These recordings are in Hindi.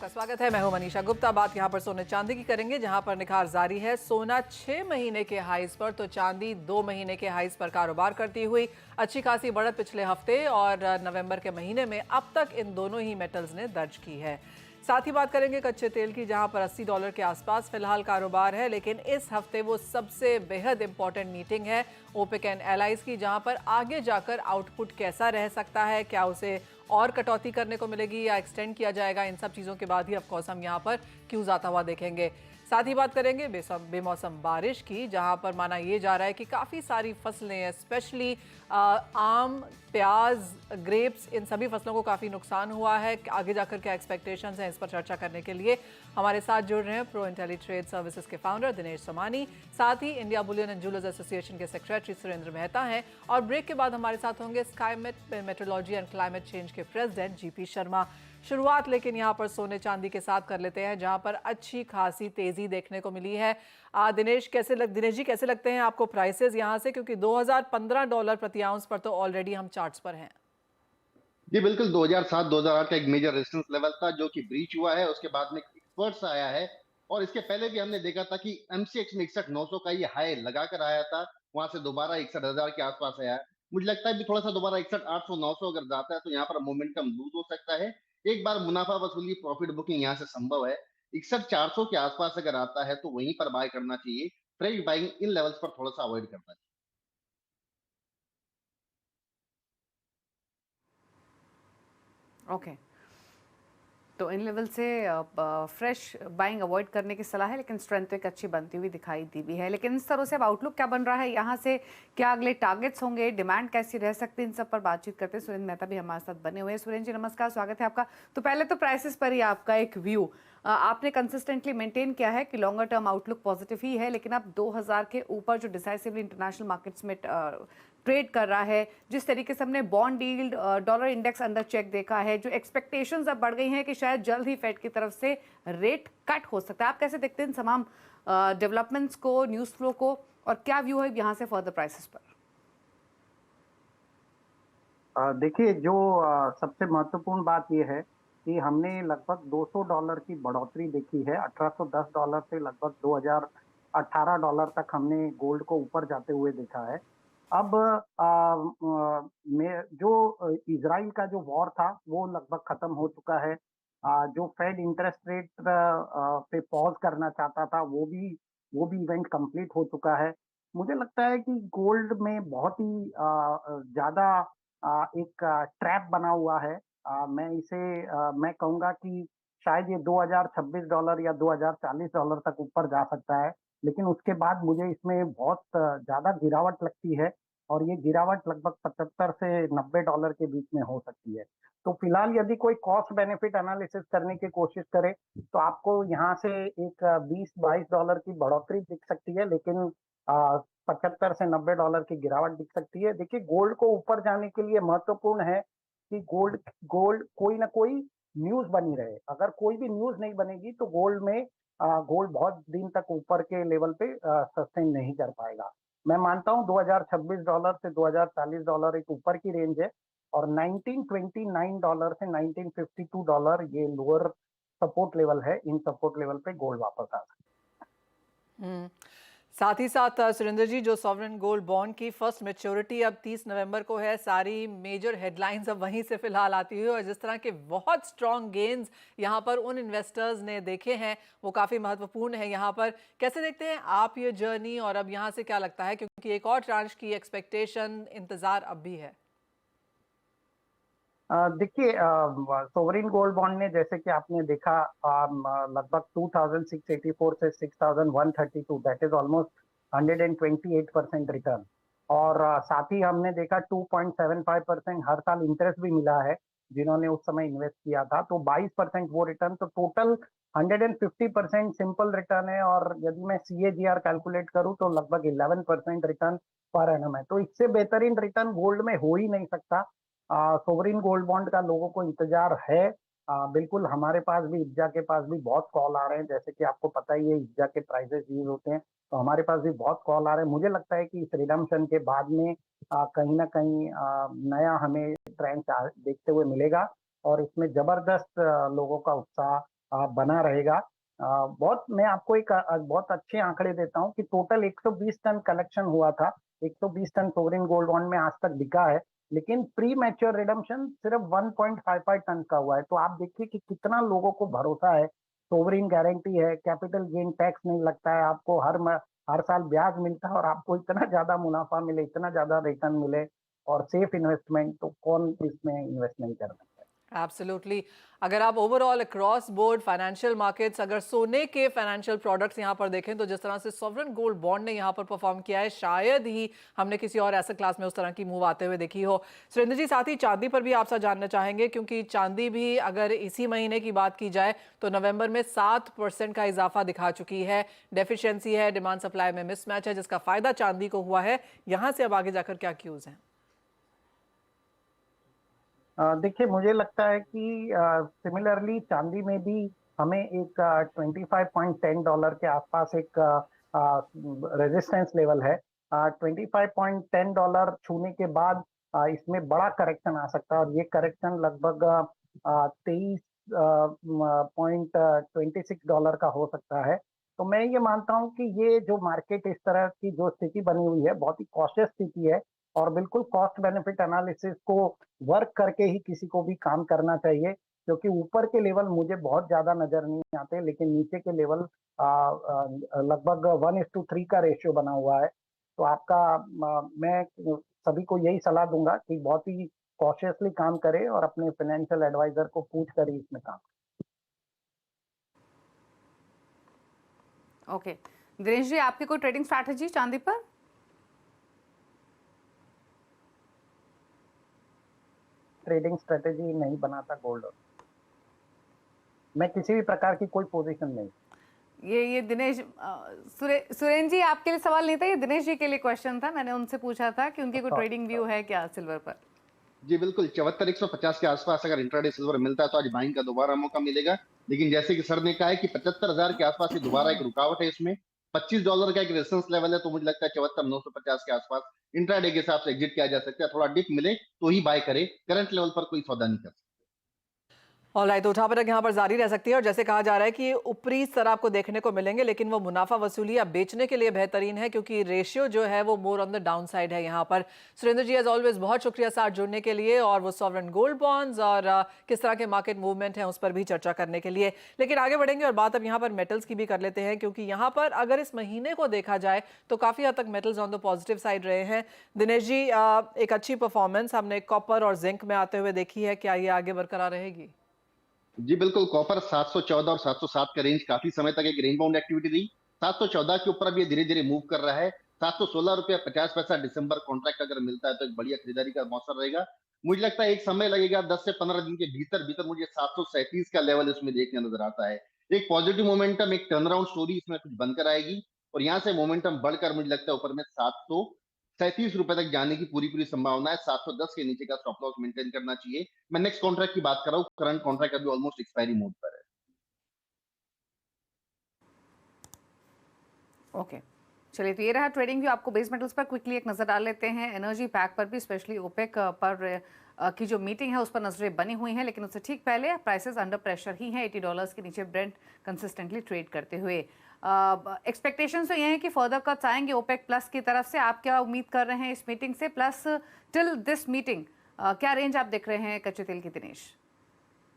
आपका स्वागत है। मैं हूं मनीषा गुप्ता। बात यहां पर सोने चांदी की करेंगे, जहां पर निखार जारी है। सोना 6 महीने के हाईज पर तो चांदी 2 महीने के हाईज पर कारोबार करती हुई अच्छी खासी बढ़त पिछले हफ्ते और नवंबर के महीने में अब तक इन दोनों ही मेटल्स ने दर्ज की है। साथ ही बात करेंगे कच्चे तेल की, जहां पर $80 के आसपास फिलहाल कारोबार है। लेकिन इस हफ्ते वो सबसे बेहद इंपॉर्टेंट मीटिंग है ओपेक एंड एलाइज की, जहां पर आगे जाकर आउटपुट कैसा रह सकता है, क्या उसे और कटौती करने को मिलेगी या एक्सटेंड किया जाएगा, इन सब चीज़ों के बाद ही ऑफकोर्स हम यहाँ पर क्यूज आता हुआ देखेंगे। साथ ही बात करेंगे बेमौसम बारिश की, जहाँ पर माना ये जा रहा है कि काफ़ी सारी फसलें, स्पेशली आम, प्याज, ग्रेप्स, इन सभी फसलों को काफ़ी नुकसान हुआ है। आगे जाकर क्या एक्सपेक्टेशंस हैं, इस पर चर्चा करने के लिए हमारे साथ जुड़ रहे हैं प्रो इंटेली ट्रेड सर्विसेज के फाउंडर दिनेश सोमानी, साथ ही India bullion and jewellers association के सेक्रेटरी सुरेंद्र मेहता हैं, और ब्रेक के बाद हमारे साथ होंगे Skymet meteorology and climate change के प्रेसिडेंट जीपी शर्मा। शुरुआत लेकिन यहाँ पर सोने चांदी के साथ कर लेते हैं, जहाँ पर अच्छी खासी तेजी देखने को मिली है। दिनेश जी कैसे लगते हैं आपको प्राइसेस यहाँ से, क्योंकि $2015 प्रति आउंस पर तो ऑलरेडी हम चार्ट्स पर हैं। जी बिल्कुल, 2007-2008 का एक मेजर रेजिस्टेंस लेवल था जो कि ब्रीच हुआ है। उसके बाद में एक्सपर्ट्स आया है, और इसके पहले भी हमने देखा था कि एमसीएक्स में 61,900 का ये हाई लगाकर आया था, वहां से दोबारा 61,000 के आसपास आया है। मुझे लगता है कि थोड़ा सा दोबारा 61,800-900 अगर जाता है तो यहाँ पर मोमेंटम लूज हो सकता है। एक बार मुनाफा वसूली, प्रॉफिट बुकिंग यहाँ से संभव है। 61,400 के आसपास अगर आता है तो वहीं पर बाय करना चाहिए। फ्रेश बाइंग इन लेवल्स पर थोड़ा सा अवॉइड करना चाहिए। ओके, तो इन लेवल से फ्रेश बाइंग अवॉइड करने की सलाह है, लेकिन स्ट्रेंथ तो एक अच्छी बनती हुई दिखाई दी भी है। लेकिन इस तरह से अब आउटलुक क्या बन रहा है यहाँ से, क्या अगले टारगेट्स होंगे, डिमांड कैसी रह सकती है, इन सब पर बातचीत करते हैं। सुरेंद्र मेहता भी हमारे साथ बने हुए हैं। सुरेंद्र जी नमस्कार, स्वागत है आपका। तो पहले तो प्राइसेस पर ही आपका एक व्यू, आपने कंसिस्टेंटली मेंटेन किया है कि लॉन्गर टर्म आउटलुक पॉजिटिव ही है, लेकिन अब 2000 के ऊपर जो डिसाइसिवली इंटरनेशनल मार्केट्स में ट्रेड कर रहा है, जिस तरीके से हमने bond yield, dollar index under check देखा है, जो एक्सपेक्टेशंस अब बढ़ गई हैं कि शायद जल्द ही फेड की तरफ से रेट कट हो सकता है, आप कैसे देखते हैं इन तमाम डेवलपमेंट्स को, न्यूज़ फ्लो को, और क्या व्यू है यहाँ से फर्दर प्राइसेस पर? देखिए, जो सबसे महत्वपूर्ण बात यह है कि हमने लगभग $200 की बढ़ोतरी देखी है। $1,810 से लगभग $2,018 तक हमने गोल्ड को ऊपर जाते हुए देखा है। अब जो इजराइल का जो वॉर था वो लगभग खत्म हो चुका है। जो फेड इंटरेस्ट रेट पे पॉज करना चाहता था वो भी इवेंट कंप्लीट हो चुका है। मुझे लगता है कि गोल्ड में बहुत ही ज्यादा एक ट्रैप बना हुआ है। मैं कहूंगा कि शायद ये $2,026 या $2,040 तक ऊपर जा सकता है, लेकिन उसके बाद मुझे इसमें बहुत ज्यादा गिरावट लगती है, और ये गिरावट लगभग 75 से $90 के बीच में हो सकती है। तो फिलहाल यदि कोई कॉस्ट बेनिफिट एनालिसिस करने की कोशिश करे तो आपको यहाँ से एक $20-22 की बढ़ोतरी दिख सकती है, लेकिन 75 से $90 की गिरावट दिख सकती है। देखिए, गोल्ड को ऊपर जाने के लिए महत्वपूर्ण है कि गोल्ड गोल्ड कोई ना कोई न्यूज बनी रहे। अगर कोई भी न्यूज नहीं बनेगी तो गोल्ड बहुत दिन तक ऊपर के लेवल पे सस्टेन नहीं कर पाएगा। मैं मानता हूँ $2,026 से $2,040 एक ऊपर की रेंज है, और $1,929 से $1,952 ये लोअर सपोर्ट लेवल है। इन सपोर्ट लेवल पे गोल्ड वापस आ सकता है। साथ ही साथ सुरेंद्र जी, जो सॉवरेन गोल्ड बॉन्ड की फर्स्ट मैच्योरिटी अब 30 नवंबर को है, सारी मेजर हेडलाइंस अब वहीं से फिलहाल आती हुई, और जिस तरह के बहुत स्ट्रॉन्ग गेन्स यहाँ पर उन इन्वेस्टर्स ने देखे हैं वो काफ़ी महत्वपूर्ण है। यहाँ पर कैसे देखते हैं आप ये जर्नी, और अब यहाँ से क्या लगता है, क्योंकि एक और ट्रांच की एक्सपेक्टेशन, इंतजार अब भी है? देखिए, सोवरिन गोल्ड बॉन्ड ने, जैसे कि आपने देखा, लगभग 2684 से 6132, दैट इज ऑलमोस्ट 128% रिटर्न। और साथ ही हमने देखा 2.75% हर साल इंटरेस्ट भी मिला है जिन्होंने उस समय इन्वेस्ट किया था, तो 22% वो रिटर्न, तो टोटल 150% सिंपल रिटर्न है। और यदि मैं CAGR कैलकुलेट करूं तो लगभग 11% रिटर्न पर एनम है। तो इससे बेहतरीन रिटर्न गोल्ड में हो ही नहीं सकता। सोवरिन गोल्ड बॉन्ड का लोगों को इंतजार है। बिल्कुल, हमारे पास भी, इब्जा के पास भी बहुत कॉल आ रहे हैं। जैसे कि आपको पता ही है, इब्जा के प्राइसेस यूज होते हैं, तो हमारे पास भी बहुत कॉल आ रहे हैं। मुझे लगता है कि इस रिडम्पशन के बाद में कहीं ना कहीं नया हमें ट्रेंड देखते हुए मिलेगा, और इसमें जबरदस्त लोगों का उत्साह बना रहेगा। बहुत मैं आपको एक बहुत अच्छे आंकड़े देता हूँ कि टोटल 120 टन कलेक्शन हुआ था। 120 टन सोवरेन गोल्ड बॉन्ड में आज तक बिका है, लेकिन प्री मैच्योर रिडम्पशन सिर्फ 1.55 टन का हुआ है। तो आप देखिए कि कितना लोगों को भरोसा है, सोवरेन गारंटी है, कैपिटल गेन टैक्स नहीं लगता है, आपको हर साल ब्याज मिलता है और आपको इतना ज्यादा मुनाफा मिले, इतना ज्यादा रिटर्न मिले और सेफ इन्वेस्टमेंट, तो कौन इसमें इन्वेस्ट नहीं करना है। एब्सोल्युटली। अगर आप overall across board financial markets, अगर सोने के फाइनेंशियल प्रोडक्ट्स यहाँ पर देखें तो जिस तरह से सॉवरेन गोल्ड बॉन्ड ने यहाँ पर परफॉर्म किया है, शायद ही हमने किसी और एसेट क्लास में उस तरह की मूव आते हुए देखी हो। सुरेंद्र जी, साथ ही चांदी पर भी आपसे जानना चाहेंगे, क्योंकि चांदी भी अगर इसी महीने की बात की जाए तो नवंबर में 7% का इजाफा दिखा चुकी है। डेफिशिएंसी है, डिमांड सप्लाई में मिसमैच है, जिसका फायदा चांदी को हुआ है। यहाँ से अब आगे जाकर क्या क्यूज हैं? देखिए, मुझे लगता है कि सिमिलरली चांदी में भी हमें एक $25.10 के आसपास एक रेजिस्टेंस लेवल है। $25.10 छूने के बाद इसमें बड़ा करेक्शन आ सकता है और ये करेक्शन लगभग 23.26 डॉलर का हो सकता है। तो मैं ये मानता हूँ कि ये जो मार्केट, इस तरह की जो स्थिति बनी हुई है, बहुत ही कॉशियस स्थिति है और बिल्कुल कॉस्ट बेनिफिट एनालिसिस को वर्क करके ही किसी को भी काम करना चाहिए, क्योंकि ऊपर के लेवल मुझे बहुत ज्यादा नजर नहीं आते, लेकिन नीचे के लेवल लगभग 1:3 का रेशियो बना हुआ है। तो मैं सभी को यही सलाह दूंगा कि बहुत ही कॉशियसली काम करे और अपने फाइनेंशियल एडवाइजर को पूछ कर ही इसमें काम ओके, दिनेश जी, आपकी कोई ट्रेडिंग स्ट्रैटेजी चांदी पर? ट्रेडिंग स्ट्रेटेजी नहीं बनाता गोल्ड। मैं किसी भी प्रकार की कोई पोजीशन नहीं। ये दिनेश, सुरेंद्र जी, आपके लिए सवाल नहीं था, ये दिनेश जी के लिए क्वेश्चन था। मैंने उनसे पूछा था कि उनकी कोई ट्रेडिंग व्यू है क्या सिल्वर पर। जी बिल्कुल, 74,150 के आसपास अगर इंट्राडे सिल्वर मिलता है तो आज बाइंग का दोबारा मौका मिलेगा। लेकिन जैसे कि सर ने कहा है कि 75,000 के आसपास ही दोबारा एक रुकावट है इसमें। $25 का एक रेजिस्टेंस लेवल है, तो मुझे लगता है 74,950 के आसपास इंट्राडे के हिसाब से एग्जिट किया जा सकता है। थोड़ा डिप मिले तो ही बाय करे, करंट लेवल पर कोई सौदा नहीं कर सकता। ऑलराइट, तो उठापटक यहाँ पर जारी रह सकती है और जैसे कहा जा रहा है कि ऊपरी स्तर आपको देखने को मिलेंगे, लेकिन वो मुनाफा वसूली अब बेचने के लिए बेहतरीन है, क्योंकि रेशियो जो है वो more on the down side है यहाँ पर। सुरेंद्र जी, एज ऑलवेज बहुत शुक्रिया साथ जुड़ने के लिए और वो सॉवरेन गोल्ड बॉन्ड्स और किस तरह के मार्केट मूवमेंट हैं उस पर भी चर्चा करने के लिए। लेकिन आगे बढ़ेंगे और बात अब यहाँ पर मेटल्स की भी कर लेते हैं, क्योंकि यहाँ पर अगर इस महीने को देखा जाए तो काफी हद तक metals on the positive side रहे हैं। दिनेश जी, एक अच्छी परफॉर्मेंस हमने कॉपर और जिंक में आते हुए देखी है, क्या ये आगे बरकरार रहेगी? जी बिल्कुल, कॉपर 714 और 707 का रेंज काफी समय तक एक रेंज बाउंड एक्टिविटी रही। 714 के ऊपर अब ये धीरे धीरे मूव कर रहा है। ₹716.50 दिसंबर कॉन्ट्रैक्ट अगर मिलता है तो एक बढ़िया खरीदारी का मौसम रहेगा। मुझे लगता है एक समय लगेगा, 10 से 15 दिन के भीतर भीतर मुझे 737 का लेवल इसमें देखने नजर आता है। एक पॉजिटिव मोमेंटम, एक टर्न अराउंड स्टोरी इसमें कुछ बनकर आएगी और यहाँ से मोमेंटम बढ़कर मुझे लगता है ऊपर में ₹737 तक जाने की पूरी पूरी संभावना है। 710 के नीचे का स्टॉप लॉस मेंटेन करना चाहिए। मैं नेक्स्ट कॉन्ट्रैक्ट की बात कर रहा हूँ, करंट कॉन्ट्रैक्ट अभी ऑलमोस्ट एक्सपायरी मोड पर है। ओके, चलिए, तो ये रहा ट्रेडिंग व्यू। आपको बेस मेटल्स पर क्विकली एक नजर डाल लेते हैं। एनर्जी पैक पर भी, स्पेशली ओपेक पर की जो मीटिंग है उस पर नजरें बनी हुई हैं, लेकिन उससे ठीक पहले प्राइसेस अंडर प्रेशर ही हैं। $80 के नीचे ब्रेंट कंसिस्टेंटली ट्रेड करते हुए। एक्सपेक्टेशंस तो ये हैं कि फर्दर कट्स आएंगे ओपेक प्लस की तरफ से। आप क्या उम्मीद कर रहे हैं इस मीटिंग से? प्लस टिल दिस मीटिंग क्या रेंज आप देख रहे हैं कच्चे तेल की, दिनेश?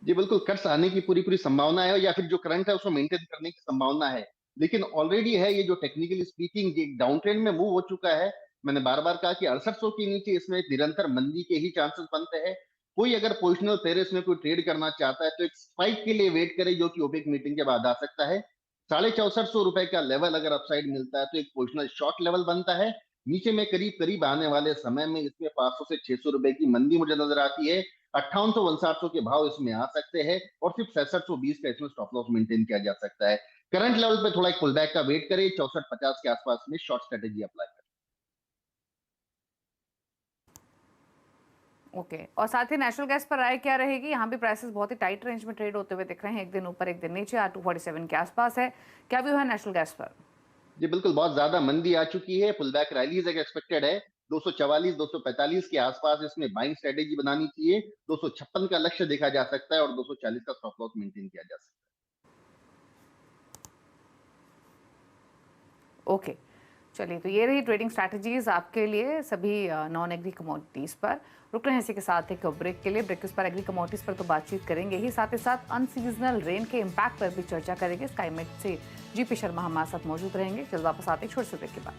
जी बिल्कुल, कट्स आने की पूरी पूरी संभावना है या फिर जो करंट है उसको मेंटेन करने की संभावना है। लेकिन ऑलरेडी है ये जो टेक्निकली स्पीकिंग एक डाउन ट्रेंड में मूव हो चुका है। मैंने बार बार कहा कि 6800 के नीचे इसमें एक निरंतर मंदी के ही चांसेस बनते हैं। कोई अगर पोजिशनल पेरिस में कोई ट्रेड करना चाहता है तो एक स्पाइक के लिए वेट करे, जो कि ओपेक मीटिंग के बाद आ सकता है। ₹6400 का लेवल अगर अपसाइड मिलता है तो एक पोजिशनल शॉर्ट लेवल बनता है। नीचे में करीब करीब आने वाले समय में इसमें ₹500 से ₹600 की मंदी मुझे नजर आती है। 5800-5900 के भाव इसमें आ सकते हैं और सिर्फ 6620 का इसमें स्टॉप लॉस मेंटेन किया जा सकता है। करंट लेवल पे थोड़ा एक पुल बैक का वेट करें, 6450 के आसपास में शॉर्ट स्ट्रेटेजी अप्लाई करें। ओके, और साथ ही नेचुरल गैस पर राय क्या रहेगी? यहाँ भी प्राइसेस बहुत ही टाइट रेंज में ट्रेड होते हुए दिख रहे हैं, एक दिन ऊपर एक दिन नीचे। R247 के आसपास है। क्या व्यू है नेचुरल गैस पर? जी बिल्कुल, बहुत ज्यादा मंदी आ चुकी है। पुल बैक रैलीज एक एक्सपेक्टेड है। 244 245 के आसपास इसमें बाइंग स्ट्रेटेजी बनानी चाहिए। 256 का लक्ष्य देखा जा सकता है और 240 का स्टॉप लॉस मेंटेन किया जा सकता है। ओके, चलिए, तो ये रही ट्रेडिंग स्ट्रैटेजीज आपके लिए सभी नॉन एग्री कमोडिटीज़ पर। रुक रहे हैं इसी के साथ एक ब्रेक के लिए। ब्रेक के उस पर एग्री कमोडिटीज़ पर तो बातचीत करेंगे ही, साथ ही साथ अनसीजनल रेन के इम्पैक्ट पर भी चर्चा करेंगे। स्काईमेट से जीपी शर्मा हमारे साथ मौजूद रहेंगे। जल्द वापस आते हैं छोटे से ब्रेक के बाद।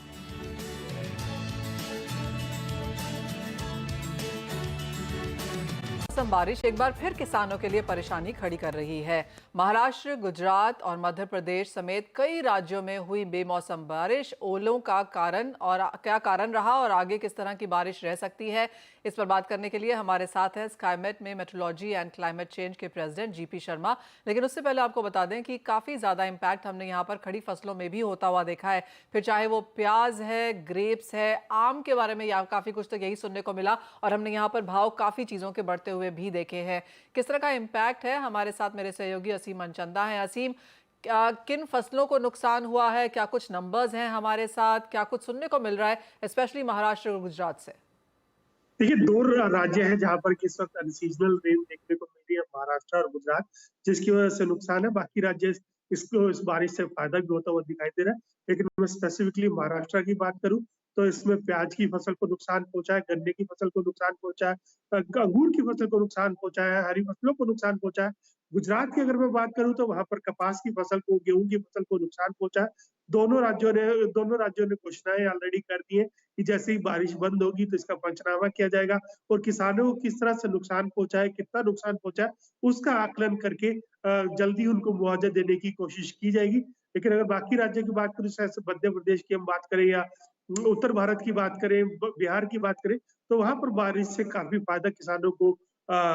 मौसम बारिश एक बार फिर किसानों के लिए परेशानी खड़ी कर रही है। महाराष्ट्र, गुजरात और मध्य प्रदेश समेत कई राज्यों में हुई बेमौसम बारिश ओलों का कारण और क्या कारण रहा और आगे किस तरह की बारिश रह सकती है, इस पर बात करने के लिए हमारे साथ है स्काईमेट में मेट्रोलॉजी एंड क्लाइमेट चेंज के प्रेसिडेंट जीपी शर्मा। लेकिन उससे पहले आपको बता दें कि काफ़ी ज़्यादा इम्पैक्ट हमने यहाँ पर खड़ी फसलों में भी होता हुआ देखा है, फिर चाहे वो प्याज है, ग्रेप्स है, आम के बारे में या काफ़ी कुछ तो यही सुनने को मिला और हमने यहाँ पर भाव काफ़ी चीज़ों के बढ़ते हुए भी देखे हैं। किस तरह का इम्पैक्ट है, हमारे साथ मेरे सहयोगी असीम मनचंदा हैं। असीम, किन फसलों को नुकसान हुआ है, क्या कुछ नंबर्स हैं हमारे साथ, क्या कुछ सुनने को मिल रहा है स्पेशली महाराष्ट्र और गुजरात से? देखिए, दो राज्य हैं जहां पर इस वक्त अनसीजनल रेन देखने को मिल रही है, महाराष्ट्र और गुजरात, जिसकी वजह से नुकसान है। बाकी राज्य इस बारिश से फायदा भी होता हुआ दिखाई दे रहा है। लेकिन मैं स्पेसिफिकली महाराष्ट्र की बात करूं तो इसमें प्याज की फसल को नुकसान पहुंचा है, गन्ने की फसल को नुकसान पहुंचा है, अंगूर की फसल को नुकसान पहुंचा है, हरी फसलों को नुकसान पहुंचा है। गुजरात की अगर मैं बात करूं तो वहां पर कपास की फसल को, गेहूं की फसल को नुकसान पहुंचा है। दोनों राज्यों ने घोषणाएं ऑलरेडी कर दी है कि जैसे ही बारिश बंद होगी तो इसका पंचनामा किया जाएगा और किसानों को किस तरह से नुकसान पहुंचा है, कितना नुकसान पहुंचा है, उसका आकलन करके जल्दी उनको मुआवजा देने की कोशिश की जाएगी। लेकिन अगर बाकी राज्यों की बात करें, जैसे मध्य प्रदेश की हम बात करें या उत्तर भारत की बात करें, बिहार की बात करें, तो वहां पर बारिश से काफी फायदा किसानों को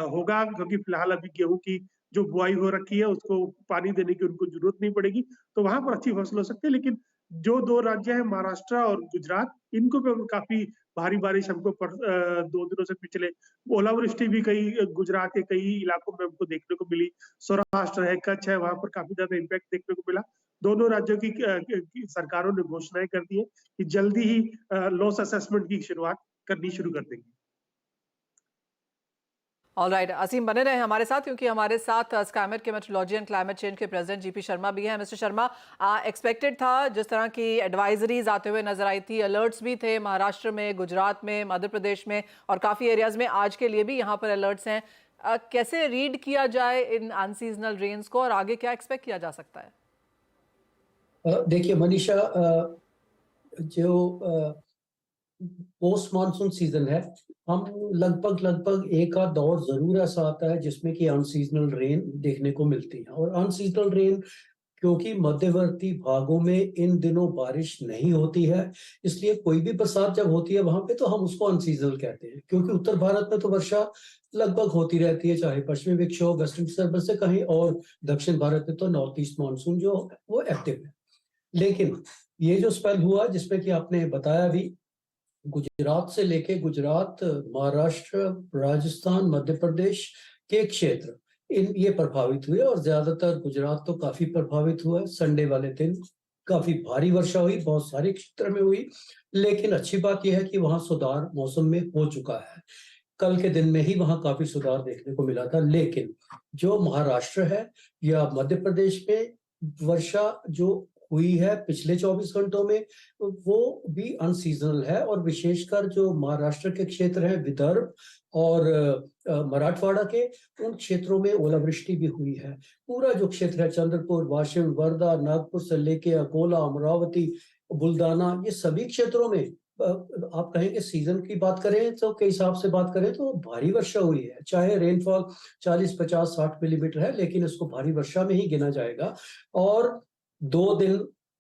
होगा, क्योंकि फिलहाल अभी गेहूं की जो बुआई हो रखी है उसको पानी देने की उनको जरूरत नहीं पड़ेगी, तो वहां पर अच्छी फसल हो सकती है। लेकिन जो दो राज्य हैं महाराष्ट्र और गुजरात, इनको भी काफी भारी बारिश हमको 2 दिनों से पिछले ओलावृष्टि भी कई गुजरात के कई इलाकों में हमको देखने को मिली। सौराष्ट्र है, कच्छ है, वहां पर काफी ज्यादा इम्पैक्ट देखने को मिला। दोनों राज्यों की सरकारों ने घोषणाएं कर दी है कि जल्दी ही लॉस असेसमेंट की शुरुआत करनी शुरू कर देंगे। ऑलराइट, असीम बने रहे हमारे साथ क्योंकि हमारे साथ स्काईमेट के मेट्रोलॉजी एंड क्लाइमेट चेंज के प्रेसिडेंट जीपी शर्मा भी हैं। मिस्टर शर्मा, एक्सपेक्टेड था, जिस तरह की एडवाइजरीज आते हुए नजर आई थी, अलर्ट्स भी थे महाराष्ट्र में, गुजरात में, मध्य प्रदेश में और काफ़ी एरियाज में आज के लिए भी यहाँ पर अलर्ट्स हैं। कैसे रीड किया जाए इन अनसीजनल रेन्स को और आगे क्या एक्सपेक्ट किया जा सकता है? देखिए मनीषा, जो पोस्ट मानसून सीजन है, हम लगभग एक आध दौर जरूर ऐसा आता है जिसमें कि अनसीजनल रेन देखने को मिलती है। और अनसीजनल रेन क्योंकि मध्यवर्ती भागों में इन दिनों बारिश नहीं होती है, इसलिए कोई भी बरसात जब होती है वहां पे तो हम उसको अनसीजनल कहते हैं। क्योंकि उत्तर भारत में तो वर्षा लगभग होती रहती है, चाहे पश्चिमी विक्षोभ, वेस्टर्न डिस्टर्बेंस से कहीं, और दक्षिण भारत में तो नॉर्थ ईस्ट मानसून जो वो एक्टिव है। लेकिन ये जो स्पेल हुआ जिसमें कि आपने बताया भी, गुजरात से लेके गुजरात, महाराष्ट्र, राजस्थान, मध्य प्रदेश के क्षेत्र ये प्रभावित हुए और ज्यादातर गुजरात तो काफी प्रभावित हुआ। संडे वाले दिन काफी भारी वर्षा हुई, बहुत सारे क्षेत्र में हुई। लेकिन अच्छी बात यह है कि वहां सुधार मौसम में हो चुका है। कल के दिन में ही वहां काफी सुधार देखने को मिला था। लेकिन जो महाराष्ट्र है या मध्य प्रदेश में वर्षा जो हुई है पिछले 24 घंटों में, वो भी अनसीजनल है। और विशेषकर जो महाराष्ट्र के क्षेत्र हैं, विदर्भ और मराठवाड़ा के, उन क्षेत्रों में ओलावृष्टि भी हुई है। पूरा जो क्षेत्र है, चंद्रपुर, वाशिम, वर्धा, नागपुर से लेके अकोला, अमरावती, बुल्दाना, ये सभी क्षेत्रों में आप कहेंगे सीजन की बात करें तो के हिसाब से बात करें तो भारी वर्षा हुई है। चाहे रेनफॉल 40, 50, 60 मिलीमीटर है, लेकिन इसको भारी वर्षा में ही गिना जाएगा। और 2 दिन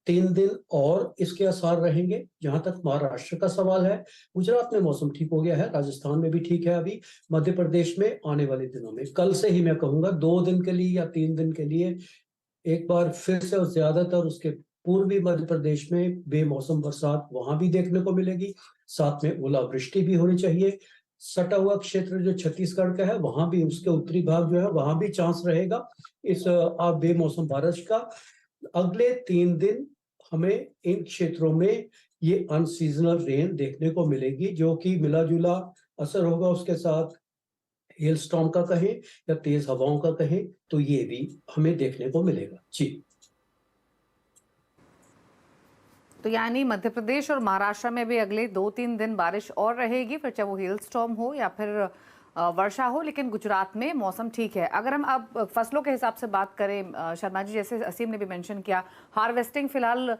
3 दिन और इसके आसार रहेंगे। जहां तक महाराष्ट्र का सवाल है, गुजरात में मौसम ठीक हो गया है, राजस्थान में भी ठीक है अभी, मध्य प्रदेश में आने वाले दिनों में, कल से ही मैं कहूंगा 2 दिन के लिए या 3 दिन के लिए एक बार फिर से, और ज्यादातर उसके पूर्वी मध्य प्रदेश में बेमौसम बरसात वहां भी देखने को मिलेगी। साथ में ओलावृष्टि भी होनी चाहिए। सटा हुआ क्षेत्र जो छत्तीसगढ़ का है, वहां भी, उसके उत्तरी भाग जो है, वहां भी चांस रहेगा इस बेमौसम बारिश का। अगले 3 दिन हमें इन क्षेत्रों में ये अनसीजनल रेन देखने को मिलेगी, जो कि मिला जुला असर होगा उसके साथ हेल स्टॉर्म का कहें या तेज हवाओं का कहें, तो ये भी हमें देखने को मिलेगा। जी तो यानी मध्य प्रदेश और महाराष्ट्र में भी अगले 2-3 दिन बारिश और रहेगी, फिर चाहे वो हेल स्टॉर्म हो या फिर वर्षा हो, लेकिन गुजरात में मौसम ठीक है। अगर हम अब फसलों के हिसाब से बात करें शर्मा जी, जैसे असीम ने भी मेंशन किया, हार्वेस्टिंग फिलहाल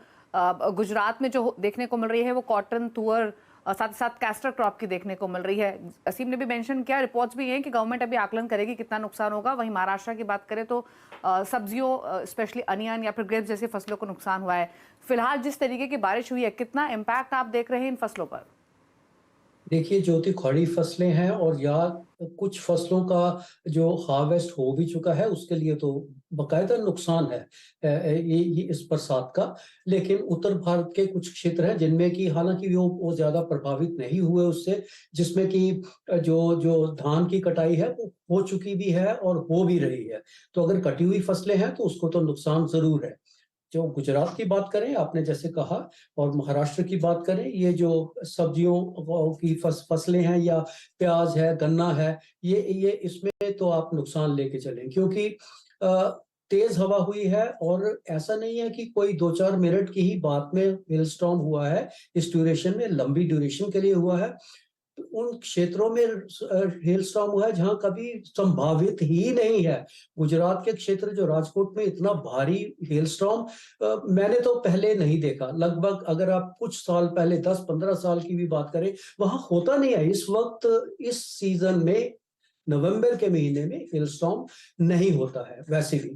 गुजरात में जो देखने को मिल रही है वो कॉटन, तुअर, साथ ही साथ कैस्टर क्रॉप की देखने को मिल रही है। असीम ने भी मेंशन किया, रिपोर्ट्स भी हैं कि गवर्नमेंट अभी आकलन करेगी कितना नुकसान होगा। वहीं महाराष्ट्र की बात करें तो सब्जियों, स्पेशली अनियन या फिर ग्रेप्स जैसी फसलों को नुकसान हुआ है। फिलहाल जिस तरीके की बारिश हुई है, कितना इम्पैक्ट आप देख रहे हैं इन फसलों पर? देखिए, जो तो खड़ी फसलें हैं और या कुछ फसलों का जो हार्वेस्ट हो भी चुका है उसके लिए तो बकायदा नुकसान है ये इस बरसात का। लेकिन उत्तर भारत के कुछ क्षेत्र हैं जिनमें कि हालांकि वो ज्यादा प्रभावित नहीं हुए उससे, जिसमें कि जो जो धान की कटाई है वो हो चुकी भी है और हो भी रही है। तो अगर कटी हुई फसलें हैं तो उसको तो नुकसान जरूर है। जो गुजरात की बात करें, आपने जैसे कहा, और महाराष्ट्र की बात करें, ये जो सब्जियों की फसलें हैं या प्याज है, गन्ना है, ये इसमें तो आप नुकसान लेके चलें, क्योंकि तेज हवा हुई है और ऐसा नहीं है कि कोई 2-4 मिनट की ही बात में हेल स्टॉर्म हुआ है। इस ड्यूरेशन में, लंबी ड्यूरेशन के लिए हुआ है। उन क्षेत्रों में हेल स्टॉर्म हुआ है जहां कभी संभावित ही नहीं है। गुजरात के क्षेत्र जो राजकोट में इतना भारी हेल स्टॉर्म मैंने तो पहले नहीं देखा। लगभग अगर आप कुछ साल पहले 10-15 साल की भी बात करें, वहां होता नहीं है। इस वक्त इस सीजन में नवंबर के महीने में हेल स्टॉर्म नहीं होता है वैसे भी।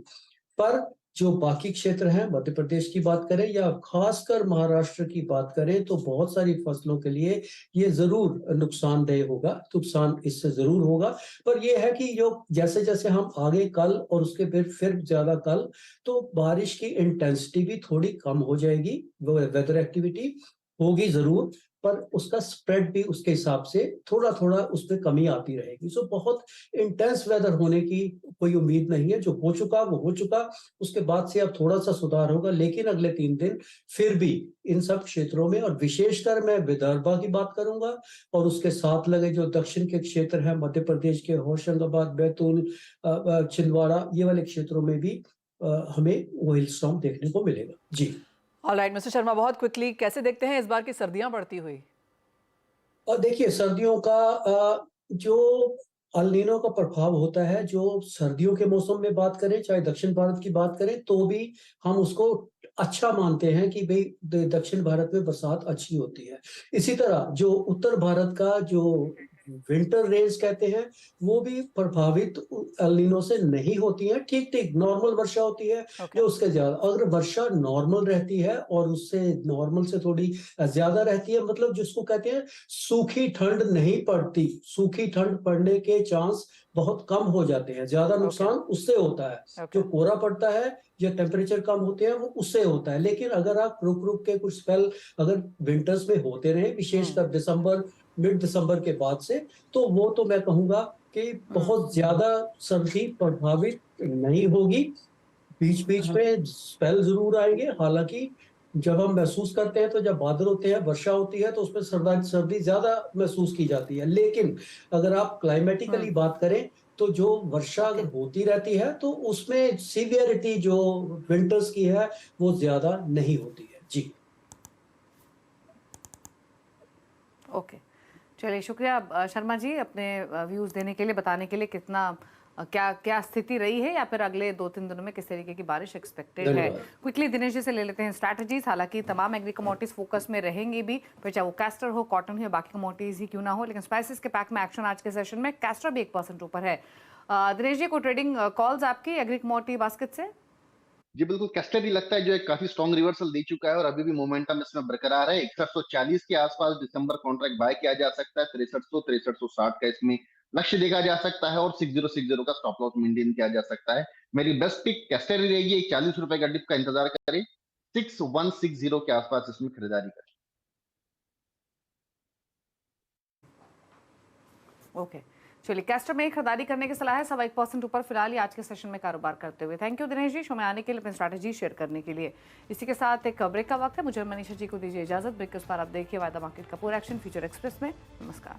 पर जो बाकी क्षेत्र हैं, मध्य प्रदेश की बात करें या खासकर महाराष्ट्र की बात करें, तो बहुत सारी फसलों के लिए ये जरूर नुकसानदेह होगा, नुकसान इससे जरूर होगा। पर यह है कि जो जैसे जैसे हम आगे कल और उसके फिर ज्यादा कल, तो बारिश की इंटेंसिटी भी थोड़ी कम हो जाएगी, वो वेदर एक्टिविटी होगी जरूर, पर उसका स्प्रेड भी उसके हिसाब से थोड़ा थोड़ा उसमें कमी आती रहेगी। सो बहुत इंटेंस वेदर होने की कोई उम्मीद नहीं है। जो हो चुका वो हो चुका, उसके बाद से अब थोड़ा सा सुधार होगा, लेकिन अगले 3 दिन फिर भी इन सब क्षेत्रों में, और विशेषकर मैं विदर्भा की बात करूंगा और उसके साथ लगे जो दक्षिण के क्षेत्र हैं, मध्य प्रदेश के होशंगाबाद, बैतूल, छिंदवाड़ा, ये वाले क्षेत्रों में भी हमें वो हिल स्टॉर्म देखने को मिलेगा। जी ऑलराइट मिस्टर शर्मा, बहुत क्विकली कैसे देखते हैं इस बार की सर्दियां बढ़ती हुई? और देखिए, सर्दियों का जो अल नीनो का प्रभाव होता है, जो सर्दियों के मौसम में बात करें, चाहे दक्षिण भारत की बात करें, तो भी हम उसको अच्छा मानते हैं कि भाई दक्षिण भारत में बरसात अच्छी होती है। इसी तरह जो उत्तर भारत का जो विंटर रेंज कहते हैं, वो भी प्रभावित अल नीनो से नहीं होती है। ठीक ठीक नॉर्मल वर्षा होती है जो उसके ज्यादा, अगर वर्षा नॉर्मल रहती है और उससे नॉर्मल से थोड़ी ज्यादा रहती है, मतलब जिसको कहते हैं सूखी ठंड नहीं पड़ती, सूखी ठंड पड़ने के चांस बहुत कम हो जाते हैं। ज्यादा नुकसान उससे होता है। जो कोहरा पड़ता है या टेम्परेचर कम होते हैं वो उससे होता है। लेकिन अगर आप रुक रुक के कुछ स्पेल अगर विंटर्स में होते रहे, विशेषकर दिसंबर, मिड दिसंबर के बाद से, तो वो तो मैं कहूंगा कि बहुत ज्यादा सर्दी प्रभावित नहीं होगी। बीच बीच में स्पेल जरूर आएंगे। हालांकि जब हम महसूस करते हैं तो जब बादल होते हैं, वर्षा होती है, तो उसमें सर्दी ज्यादा महसूस की जाती है। लेकिन अगर आप क्लाइमेटिकली बात करें तो जो वर्षा अगर होती रहती है तो उसमें सीवियरिटी जो विंटर्स की है वो ज्यादा नहीं होती है। जी ओके, चलिए शुक्रिया शर्मा जी अपने व्यूज देने के लिए, बताने के लिए कितना क्या क्या स्थिति रही है या फिर अगले 2-3 दिनों में किस तरीके की बारिश एक्सपेक्टेड है। क्विकली दिनेश जी से ले लेते हैं स्ट्रैटेजीज। हालांकि तमाम एग्री कमोडिटीज फोकस में रहेंगी भी, फिर चाहे वो कैस्टर हो, कॉटन हो या बाकी कमोडिटीज ही क्यों ना हो, लेकिन स्पाइसेस के पैक में एक्शन आज के सेशन में कैस्टर भी 1% ऊपर है। दिनेश जी, को ट्रेडिंग कॉल्स आपकी एग्री कमोडिटी बास्केट से? जी बिल्कुल, कैस्टर ही लगता है जो एक काफी स्ट्रॉन्ग रिवर्सल दे चुका है और अभी भी मोमेंटम इसमें बरकरार है। 6140 के आसपास दिसंबर कॉन्ट्रैक्ट बाय किया जा सकता है। 6360 का इसमें लक्ष्य देखा जा सकता है और 6060 का स्टॉप लॉस मेंटेन किया जा सकता है। मेरी बेस्ट पिक कैस्टर ही रहेगी। 40 रुपए का डिप का इंतजार करें, 6160 के आसपास इसमें खरीदारी करें। ओके, चलिए कैस्टर में खरीदारी करने की सलाह है 1% ऊपर फिलहाल आज के सेशन में कारोबार करते हुए। Thank you Dinesh ji show में आने के लिए, अपनी स्ट्रैटेजी शेयर करने के लिए। इसी के साथ एक ब्रेक का वक्त है, मुझे मनीषा जी को दीजिए इजाजत। ब्रेक के उस पर आप देखिए वायदा मार्केट का पूरा एक्शन फ्यूचर एक्सप्रेस में। नमस्कार।